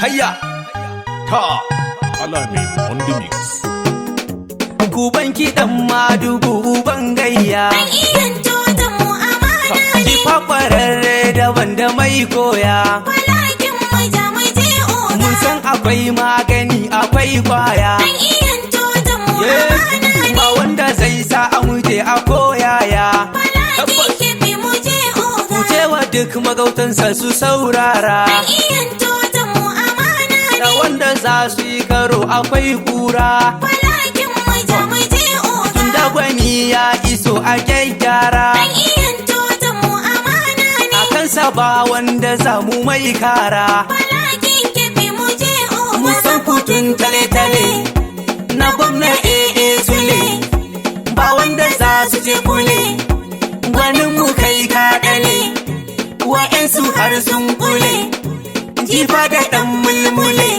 Hayya ta Alamin on the mix. Kuban kiɗan madugu ban gayya. An iyan tota mu amana ne. Ki fakwararre daban da mai koya. Walakin maje oga. Mun san akwai magani akwai kwaya. An iyan tota mu amana ne. Ba wanda zai sa a muje a koyaya. Walakin kefi muje oga. Kucewa duk magautansa su saurara. An iyan tota mu amana ne. Da wanda za su yi karo akwai kura. Walakin maje oga. Tunda gwani ya iso a gyaggyara. An iyan tota mu amana ne. A kansa ba wanda za mu mai kara. Walakin kefi muje oga. Mun san kutun tale-tale na gwamna Sule. Ba wanda za su je kule. Gwanin mu kai kaɗale. Wa'yansu har sun kule. Jifa da ɗan mulmule.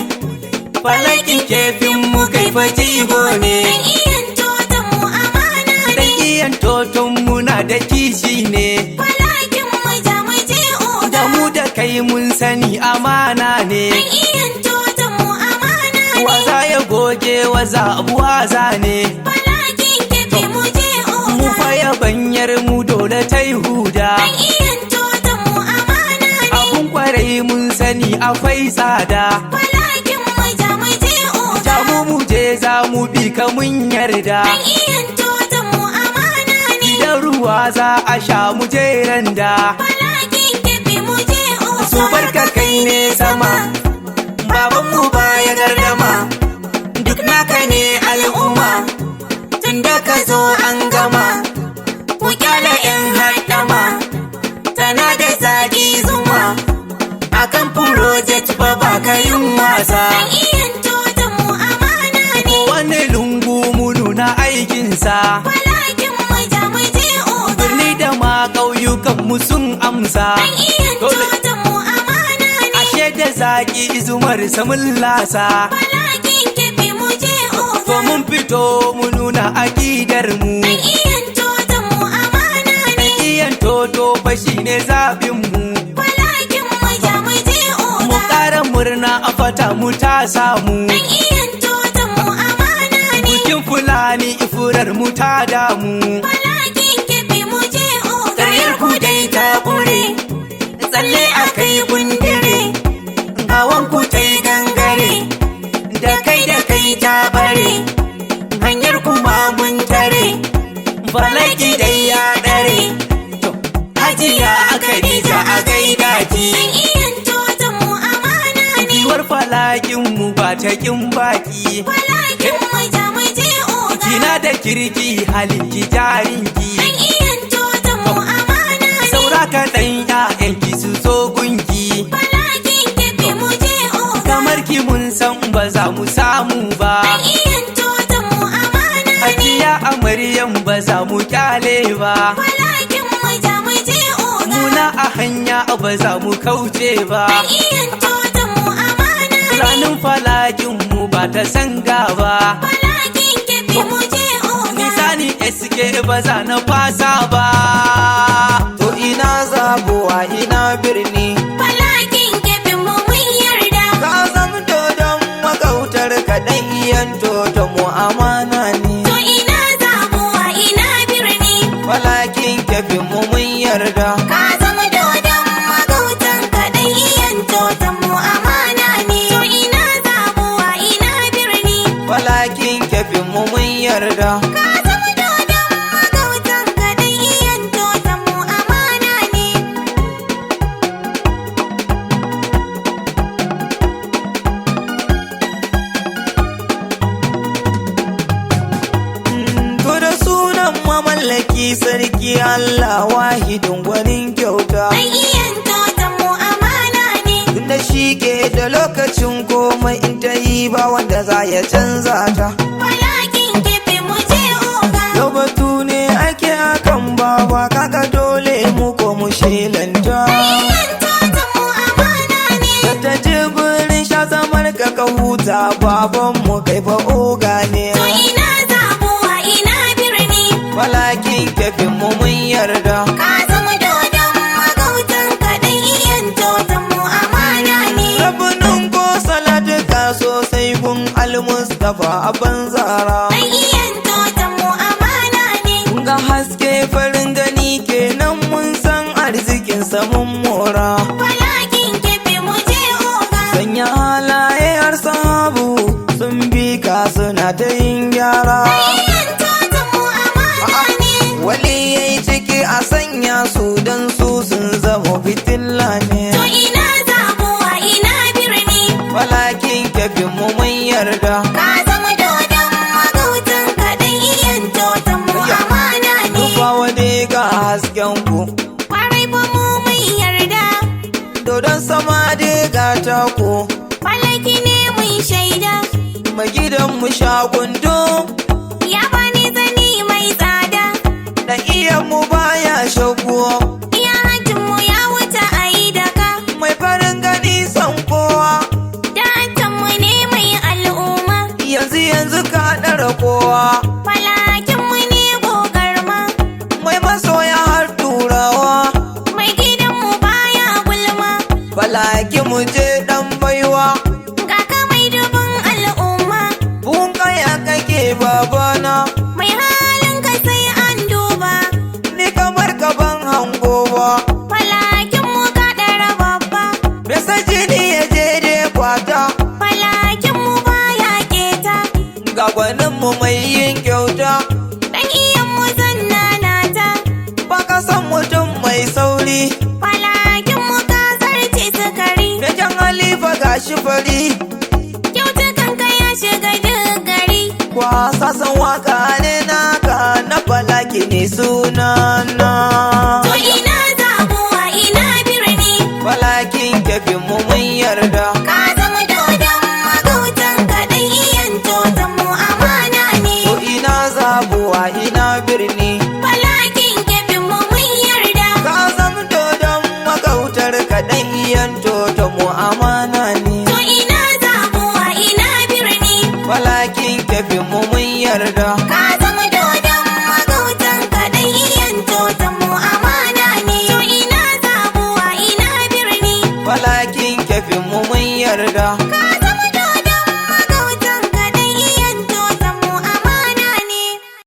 Falakin kefin mu kai fa jigo ne. An iyan tota mu amana ne. Dan iyan toton muna da kishi ne. Walakin maje oga. Da mu da kai mun sani amana ne. An iyan tota mu amana ne. Waza ya goge waza waza ne. Walakin kefi muje oga. Mu faya banyar mu dole ta yi huda. An iyan tota mu amana ne. Abun kwarai mun sani akwai tsada. Walakin maje oga. Jamu mu je za mu bi ka mun yarda. An iyan tota mu amana ne. Idan ruwa za a sha mu je randa. Walakin kefi muje oga. Su barka kai ne sama. Baban mu baya gardama. Duk naka ne al'umma. Tunda ka zo an gama. Ku kyala 'yan haɗama. Tana da zagi zuma. Akan project ba ba ka yin wasa. An iyan tota mu amana ne. Wani lungu mu nuna aikinsa. Walakin maje oga. Birni da ma ƙauyukan mu sun amsa. An iyan tota mu amana ne. Ashe da zaki zumar samun lasa. Walakin kefi muje oga. To mun fito mu nuna aƙidar mu. An iyan tota mu amana ne. Iyan toto fa shine zaɓin mu. Walakin maje oga. Mu ƙara murna a fata mu ta samu. An iyan tota mu amana ne. Bikin Fulani ifurar mu ta damu. Walakin kefi muje oga. Ƙaryar ku dai ta ƙure. Tsalle a kai gundire. Hawan ku ta yi gangare. Da kai ta bare. Hanyar kuma mun tare. Falaki dai ya ɗare. Hajiya a Khadija a gaida ki. An iyan tota mu amana ne. Giwar falakin mu ba ta kin baki. Walakin maje oga. Kina da kirki halin ki jarinki. An iyan tota mu amana ne. Saura kaɗan ƴaƴanki su zo gunki. Walakin kefi muje oga. Kamar ki mun san ba za mu samu ba. An iyan tota mu amana ne. Hajiya a Maryam ba za mu kyale ba. Walakin maje oga. Muna a hanya ba za mu kauce ba. An iyan tota mu amana ne. Ranin falakin mu ba ta sanga ba. Walakin kefi muje oga. Nisani SK ba za na fasa ba. To ina zabuwa ina birni. Walakin kefi mu mun yarda. Ka zama dodon magautar kaɗan iyan toto mu amana ne. To ina zabuwa ina birni. Walakin kefin mu mun yarda. Ka zama dodon magautan kaɗai iyan tota mu amana ne. To ina zabuwa ina birni. Walakin kefin mu mun yarda. Ka zama dodon magautan kaɗai iyan tota mu amana ne. To da sunan mamallaki sarki Allah wahidin gwanin kyauta. An iyan tota mu amana ne. Tunda shi ke da lokacin komai in ta yi ba wanda za ya canza ta. Walakin kefi muje oga. Yau batu ne ake akan baba kaka dole mu ko mu shelanta. Iyan tota mu amana ne. Ta jibirin sha zamar ka huta baban mu kai fa oga ne. To ina zabuwa ina birni. Walakin kefin mu mun yarda. Ka zama dodon magautan kaɗai iyan tota mu amana ne. Rabunin ko Mustapha abin zara. Dan iyan tota mu amana ne. Ga haske farin gani kenan mun san arzikin samun mora. Falakin kefe mu je oga. Sanya halaye har sahabu sun bi ka suna ta yin gyara. Dan iyan tota mu amana ne. Wali yayi ciki a sanya su don su sun zama fitilla ne. To ina zabuwa ina birni. Falakin kafin mu mun yarda. Ka zama dodon magautan ka dan iyan tota mu amana ne. Rufa wani ga hasken ku. Kwarai fa mu mun yarda. Dodon sama ga taku. Falaki ne mun shaida. Magidan mu sha kundo. Ya bani zani mai tsada. Da iyan mu baya shakuwa. Iya hajjin mu ya wuce ayi daga. Mai farin gani san kowa. Datan mu ne mai al'umma. Yanzu ka ɗara kowa. Falakin mu ne gogarma. Mai masoya har turawa. Mai gidan mu baya gulma. Falaki mu je dan baiwa. Ga ka mai dubin al'umma. Bun kaya kake babana. Mai halin ka sai an duba. Ni kamar ka ban hango ba. Falakin mu ka ɗara babba. Mesa jini ya je dai kwata. Falakin mu baya keta. Ga gwanin mu mai yin kyauta. Dan iyan mu zannanata. Ba ka san mutum mai sauri. Falakin mu ka zarce sukari. Da jan halifa gashi fari. Kyautukan ka ya shiga duk gari. Kwasa san waka ne naka na falaki ne sunana. To ina zabuwa ina birni. Falakin kafin mu mun yarda. Ka zama dodon magautan ka dan iyan tota mu amana ne. Ko ina zabuwa ina birni. Falakin kefin mu mun yarda. Ka zama dodon magautar ka dan iyan tota mu amana ne. To ina zabuwa ina birni. Falakin kafin mu mun yarda. Ka zama dodon magautan ka dan iyan tota mu amana ne. To ina zabuwa ina birni. Falakin kafin mu mun yarda.